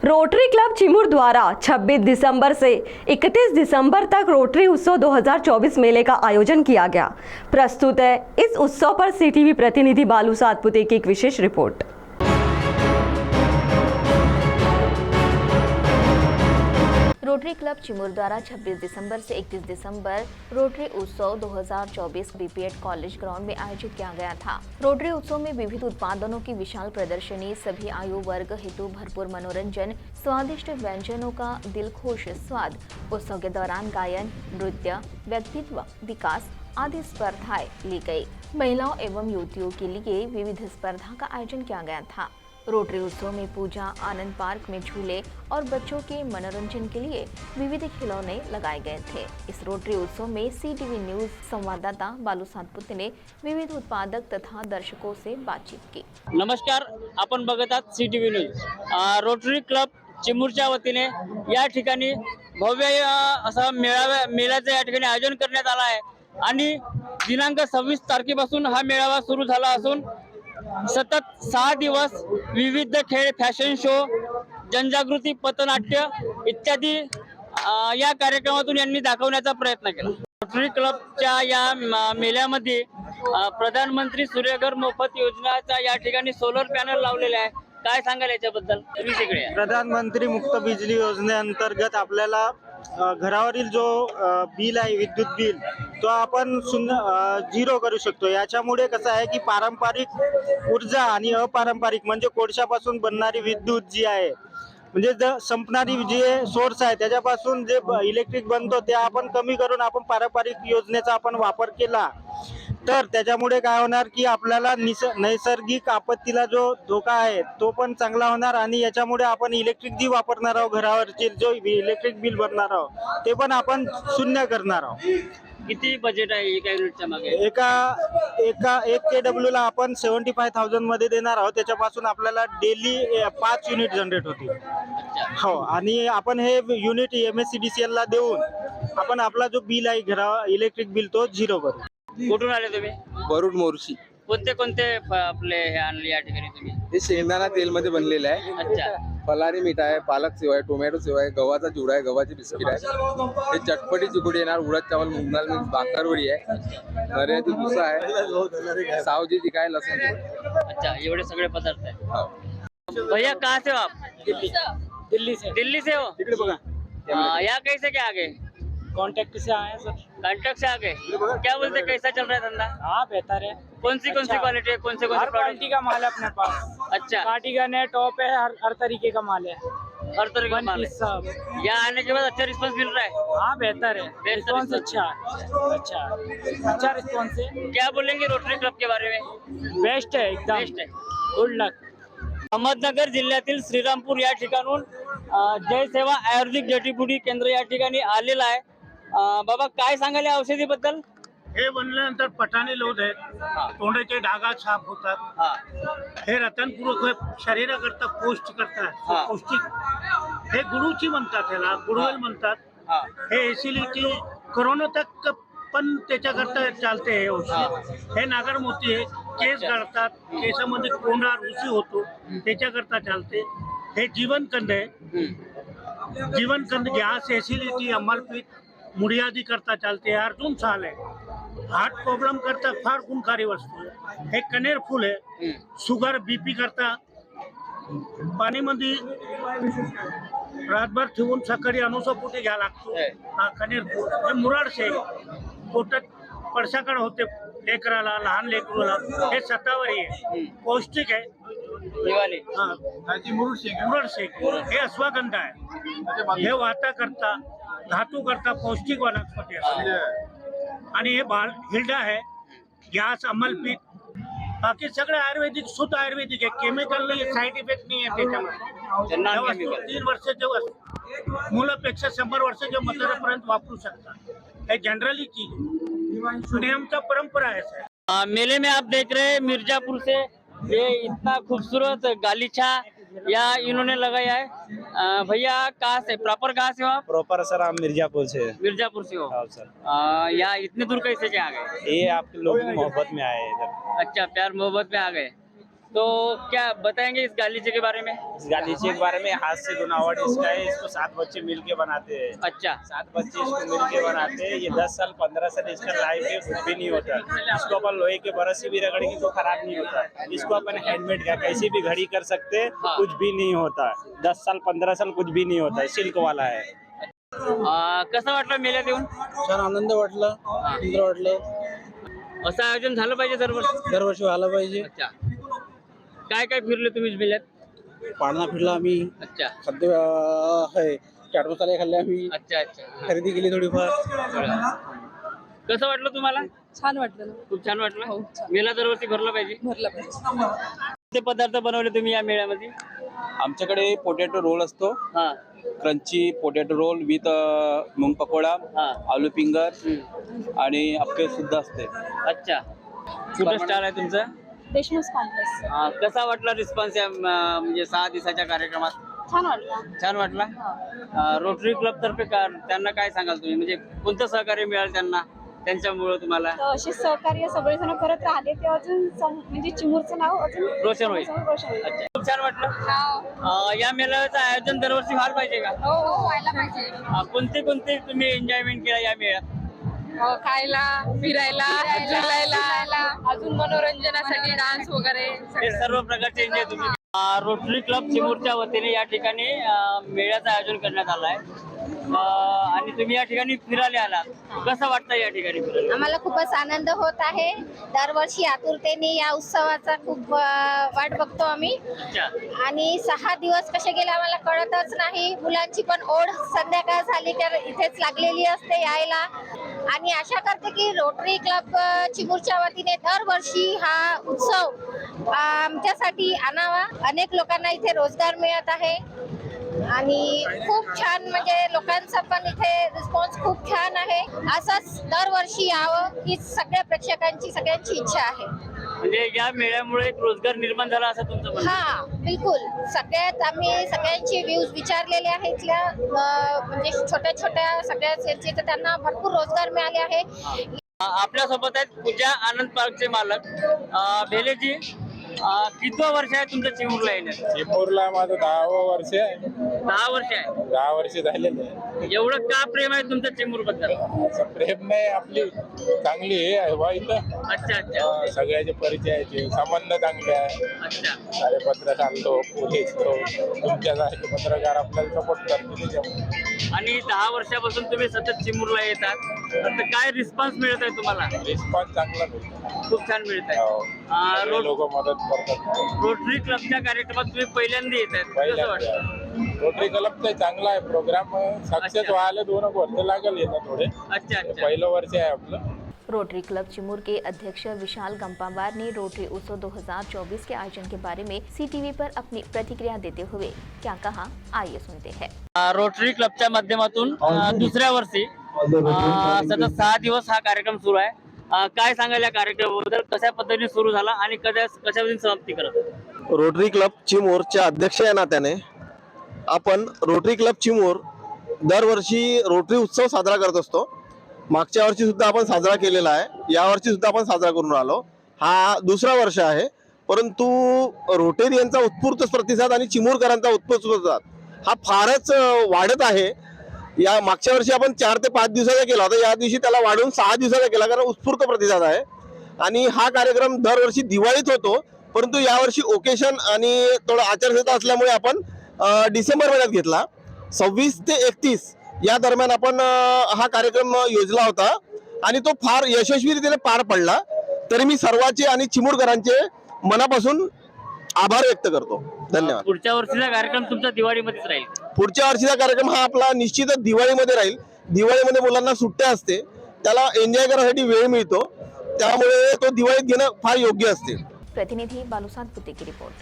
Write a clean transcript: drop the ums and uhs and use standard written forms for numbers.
Rotary club Chimur द्वारा 26 दिसंबर से 31 दिसंबर तक rotary उत्सव 2024 मेले का आयोजन किया गया। प्रस्तुत है इस उत्सव पर सीटीवी प्रतिनिधि बालू सातपुते की एक विशेष रिपोर्ट। रोटरी क्लब चिमूर द्वारा 26 दिसंबर से 31 दिसंबर रोटरी उत्सव 2024 बीपीएड कॉलेज ग्राउंड में आयोजित किया गया था। रोटरी उत्सव में विविध उत्पादनों की विशाल प्रदर्शनी, सभी आयु वर्ग हेतु भरपूर मनोरंजन, स्वादिष्ट व्यंजनों का दिलखुश स्वाद। उत्सव के दौरान गायन, नृत्य, व्यक्तित्व विकास आदि स्पर्धाएं ली गई। महिलाओं एवं युवतियों के लिए विविध स्पर्धा का आयोजन किया गया था। रोटरी उत्सव में पूजा, आनंद पार्क में झूले और बच्चों के मनोरंजन के लिए विविध खिलौने लगाए गए थे। इस रोटरी उत्सव में सीटीवी न्यूज संवाददाता बालू सातपुते ने विविध उत्पादक तथा दर्शकों से बातचीत की। नमस्कार, आपण बघत आहात सीटीवी न्यूज। रोटरी क्लब चिमूरच्या वतीने या ठिकाणी भव्य असा मेळ्याचं या ठिकाणी आयोजन करण्यात आला आहे आणि दिनांक 26 तारखेपासून हा मेळावा सुरू झाला असून सतत 6 दिवस विविध खेळ, फॅशन शो, जनजागृती, पथनाट्य इत्यादी या कार्यक्रमातून यांनी दाखवण्याचा प्रयत्न केला। रोटरी क्लबच्या या मेळ्यामध्ये प्रधानमंत्री सूर्यघर मोफत योजनेचा या ठिकाणी सोलर पॅनल लावलेले आहे। काय सांगाल याच्याबद्दल? प्रधानमंत्री मुक्त बिजली योजनेअंतर्गत आपल्याला घरावरील जो बिल आहे, विद्युत बिल, तो आपण झिरो करू शकतो। याच्यामुळे कसं आहे की पारंपरिक ऊर्जा आणि अपारंपरिक म्हणजे कोळशापासून बनणारी विद्युत जी आहे, म्हणजे संपणारी जे सोर्स आहे त्याच्यापासून जे इलेक्ट्रिक बनतो ते आपण कमी करून आपण पारंपरिक योजनेचा आपण वापर केला तर त्याच्यामुळे काय होणार की आपल्याला नैसर्गिक आपत्तीला जो धोका आहे तो पण चांगला होणार आणि याच्यामुळे आपण इलेक्ट्रिक जी वापरणार आहोत, घरावरचे जो इलेक्ट्रिक बिल भरणार आहोत ते पण आपण शून्य करणार आहोत। किती बजेट आहे एका युनिटच्या मागे? एक KW ला आपण 75,000 मध्ये देणार आहोत। त्याच्यापासून आपल्याला डेली 5 युनिट जनरेट होतील। हो, आणि आपण हे युनिट MSCDCL ला देऊन आपण आपला जो बिल आहे घरा इलेक्ट्रिक बिल तो झिरो करू। कुठून आले तुम्ही? वरुड मोर्शी। कोणते कोणते आपले हे आणले या ठिकाणी तुम्ही? हे शेंगदाणा तेल मध्ये बनलेले आहे। अच्छा, फलारी मीठ आहे, पालक सेव आहे, टोमॅटो सेव आहे, गव्हाचा चिवडा आहे, गव्हाची बिस्किट आहे, हे चटपटी चिकुडी येणार, उडद चावल, मूग दाल मिक्स, बाकरवडी आहे, नऱ्याची भुसा आहे, सावजीची काय, लसूण आहे। अच्छा, एवढे सगळे पदार्थ आहे। हो। भैया कहाँ से हो आप? दिल्ली से। दिल्ली से हो? इकडे बघा, यहाँ कैसे क्या आगे? कॉन्टैक्ट से आए सर। कांटेक्ट से आगे क्या बोलते, कैसा चल रहा है धंधा? हाँ, बेहतर है। कौन सी क्वालिटी है, कौन से क्वालिटी का माल है अपने पास। अच्छा, कार्डिगन है, टॉप है, हर तरीके का माल है। हर तरह का माल है। सब। यहाँ आने के बाद अच्छा रिस्पांस मिल रहा है? हाँ, बेहतर है। Response response। अच्छा रिस्पॉन्स है। क्या बोलेंगे रोटरी क्लब के बारे में? बेस्ट है एकदम। बेस्ट है। गुड लक। अहमदनगर जिल्ह्यातील श्रीरामपूर या ठिकाणून जय सेवा आयुर्वेदिक जडीबुटी केंद्र या ठिकाणी आलेला आहे। बाबा काय सांगाल या औषधीबद्दल? हे बनल्यानंतर पटाने लोध आहेत, तोंडाचे डागा साफ होतात। हा, हे रतनपूर्वक शरीराकरता पौष्टिक हा। पौष्टिक हे गुळूची म्हणतात, ह्याला गुळवेल म्हणतात। हा, हे एसिडिटी कोरोना तक पण त्याच्याकरता चालते हे औषध। हे नागरमोती आहे, केस गळतात, केसामध्ये कोंडा रुसी होतो त्याच्याकरता चालते। हे जीवनकंद आहे, जीवनकंद गॅस, एसिडिटी, अमलपीठ, मुडियादी करता चालते। अर्जुन साल आहे, हार्ट प्रॉब्लेम करता फार गुणकारी वस्तू आहे। हे कनेर फूल आहे, शुगर बीपी करता पाणीमध्ये रातभर ठेवून सकाळी अनुसापोटी घ्यावा लागतो। हा कनेर फूल। हे मुराड शेक, पोटात पडसाकड होते लेकराला, लहान लेकरूला, हे शतावरी आहे, पौष्टिक आहे। दिवाळी मुरड शेक हे अश्वगंधा आहे, हे वाता करता, धातू करता पौष्टिक वनस्पती आहे। आणि हे हिल्डा आहे, गॅस, अमलपीठ, बाकी सगळे आयुर्वेदिक, शुद्ध आयुर्वेदिक आहे, केमिकल नाही, साईड इफेक्ट नाही आहे त्याच्यामध्ये। 3 वर्षाच्या मुलापेक्षा 100 वर्षाच्या म्हाताऱ्यापर्यंत वापरू शकता। हे जनरली चीज नियमचा परंपरा है सर। मेले में आप देख रहे हैं मिर्जापुर से ये इतना खूबसूरत गालीचा या इन्होंने लगाया है। भैया कहाँ से, प्रॉपर कहाँ से हो आप? प्रॉपर सर हम मिर्जापुर से। मिर्जापुर से हो? हाँ सर। यहाँ इतने दूर कैसे क्या आ गए? ये आपके लोग मोहब्बत में आए इधर। अच्छा, प्यार मोहब्बत में आ गए। तो क्या बताएंगे इस गालीचे के बारे में? इस गालीचे के बारे में हाथ से गुनावट इसका है। इसको 7 बच्चे मिलके बनाते हैं। अच्छा 7 बच्चे इसको मिलके बनाते हैं। ये 10 साल 15 साल इसका लाइफ है, कुछ भी नहीं होता। इसको अपन लोहे के बरस से भी रगड़ेंगे तो खराब नहीं होता। इसको अपन हैंडमेड का कैसे भी घड़ी कर सकते हैं, कुछ भी नहीं होता। 10 साल 15 साल कुछ भी नहीं होता। सिल्क वाला है। कसं वाटलं मेळ्यात येऊन? छान आनंद वाटला, सुंदर वाटलं. असं आयोजन झालं पाहिजे दरवर्षी. दरवर्षी व्हायला पाहिजे. अच्छा काय काय फिरले तुम्ही मेळ्यात? पाळणा फिरला आम्ही, अच्छा खाद्य आहे चाट मसाले खाल्ले आम्ही, अच्छा अच्छा खरेदी केली थोडीफार. कसं वाटलं तुम्हाला? छान वाटलं ना. खूप छान वाटलं. मेळा दरवर्षी भरला पाहिजे. भरला पाहिजे. कोणते पदार्थ बनवले तुम्ही या मेळ्यामध्ये? आमच्याकडे पोटॅटो रोल असतो, हा क्रंची पोटॅटो रोल विथ मूग पकोडा, हा आलू फिंगर आणि अप्पे सुद्धा असते. अच्छा कुठं स्टाल आहे तुमचं? देशमुख कॉम्प्लेक्स. कसा वाटला रिस्पॉन्स या म्हणजे 6 दिवसाच्या कार्यक्रमात? छान वाटलं. छान वाटला. रोटरी क्लब तर्फे त्यांना काय सांगाल तुम्ही, म्हणजे कोणतं सहकार्य मिळालं त्यांना त्यांच्यामुळे तुम्हाला? तर असे सहकार्य सगळेजण करत राहिले ते अजून म्हणजे चिमूरचं नाव अजून रोशन होईल. रोशन होईल. अच्छा खूप छान वाटलं. या मेळाव्याचं आयोजन दरवर्षी व्हायला पाहिजे का? हो हो व्हायला पाहिजे. कोणते कोणते तुम्ही एन्जॉयमेंट केला या मेळ्यात? खायला फिरायला झुलायला अजून मनोरंजनासाठी डान्स वगैरे हे सर्व प्रकारचे एन्जॉय तुम्ही. रोटरी क्लब चिमूरच्या वतीने या ठिकाणी मेळ्याचं आयोजन करण्यात आलं आहे आणि तुम्ही या ठिकाणी फिरायला आलात. कसं वाटतं या ठिकाणी फिरायला? आम्हाला खूपच आनंद होत आहे. दरवर्षी आतुरतेने या उत्सवाचा खूप वाट बघतो आम्ही. अच्छा आणि 6 दिवस कसे गेले आम्हाला कळतच नाही. मुलांची पण ओढ संध्याकाळ झाली तर इथेच लागलेली असते यायला. आणि आशा करते की रोटरी क्लब चिमूरच्या वतीने दरवर्षी हा उत्सव आमच्यासाठी आणावा. अनेक लोकांना इथे रोजगार मिळत आहे आणि खूप छान म्हणजे लोकांचा पण इथे रिस्पॉन्स खूप छान आहे. असंच दरवर्षी यावं ही सगळ्या प्रेक्षकांची सगळ्यांची इच्छा आहे. म्हणजे या मेळ्यामुळे एक रोजगार निर्माण झाला असं तुमचं म्हणणं? हा बिलकुल. सगळ्यात आम्ही सगळ्यांची व्ह्यूज विचारलेले आहेत इथल्या म्हणजे छोट्या छोट्या सगळ्याच यांचे तर त्यांना भरपूर रोजगार मिळाले आहे. आपल्या सोबत आहेत पूजा आनंद पार्कचे मालक भेलेजी. कितवं वर्ष आहे तुमचं चिमूरला येण्यात? चिमूरला माझं 10वं वर्ष आहे. 10 वर्ष आहे. 10 वर्ष झालेले आहे. एवढं का प्रेम आहे तुमचं चिमूर बद्दल? असं प्रेम नाही, आपली चांगली हे आहे बा इथं. अच्छा अच्छा सगळ्याचे परिचयाचे संबंध चांगले आहे. अच्छा सारे पत्रकार लोक, पोलीस लोक, तुमच्यासारखे पत्रकार आपल्याला सपोर्ट करतील त्याच्यामुळे. आणि 10 वर्षापासून तुम्ही सतत चिमूरला येतात, तर काय रिस्पॉन्स मिळत आहे तुम्हाला? रिस्पॉन्स चांगला मिळतो. खूप छान मिळत आहे. लोक मदत करतात. रोटरी क्लबच्या कार्यक्रमात तुम्ही पहिल्यांदा येत आहेत, कसं वाटतं? रोटरी क्लबचा चांगला आहे प्रोग्राम. सक्सेस व्हायला 2 वर्ष लागेल येतात थोडे. अच्छा अच्छा. पहिलं वर्ष आहे आपलं. रोटरी क्लब चिमूर के अध्यक्ष विशाल गंपावार ने रोटरी उत्सव 2024 के आयोजन के बारे में CTV पर अपनी प्रतिक्रिया देते हुए क्या कहा, आइए सुनते हैं. रोटरी क्लबच्या माध्यमातून दुसऱ्या वर्षी सतत 6 दिवस हा कार्यक्रम सुरू आहे. काय सांगाल या कार्यक्रमाबद्दल? कशा पद्धतीने सुरू झाला आणि कशा पद्धतीने समाप्ती करत? रोटरी क्लब चिमूरच्या अध्यक्ष या नात्याने आपण रोटरी क्लब चिमूर दरवर्षी रोटरी उत्सव साजरा करत असतो. मागच्या वर्षी सुद्धा आपण साजरा केलेला आहे, या वर्षी सुद्धा आपण साजरा करून राहिलो. हा दुसरा वर्ष आहे, परंतु रोटेरियनचा उत्स्फूर्त प्रतिसाद आणि चिमूरकरांचा उत्स्फूर्त प्रतिसाद हा फारच वाढत आहे. या मागच्या वर्षी आपण 4 ते 5 दिवसाचा केला होता, या दिवशी त्याला वाढवून 6 दिवसाचा केला, कारण उत्स्फूर्त प्रतिसाद आहे. आणि हा कार्यक्रम दरवर्षी दिवाळीत होतो, परंतु यावर्षी ओकेशन आणि थोडं आचारसंहिता असल्यामुळे आपण डिसेंबर महिन्यात घेतला. 26 ते 31 या दरम्यान आपण हा कार्यक्रम योजला होता आणि तो फार यशस्वीरित्याने पार पडला. तरी मी सर्वांचे आणि चिमूरकरांचे मनापासून आभार व्यक्त करतो. धन्यवाद. पुढच्या वर्षीचा कार्यक्रम तुमचा दिवाळीमध्येच राहील? पुढच्या वर्षीचा कार्यक्रम हा आपला निश्चितच दिवाळीमध्ये राहील. दिवाळीमध्ये मुलांना सुट्ट्या असते, त्याला एन्जॉय करण्यासाठी वेळ मिळतो, त्यामुळे तो दिवाळीत घेणं फार योग्य असते. प्रतिनिधि बालूसाद पुते की रिपोर्ट.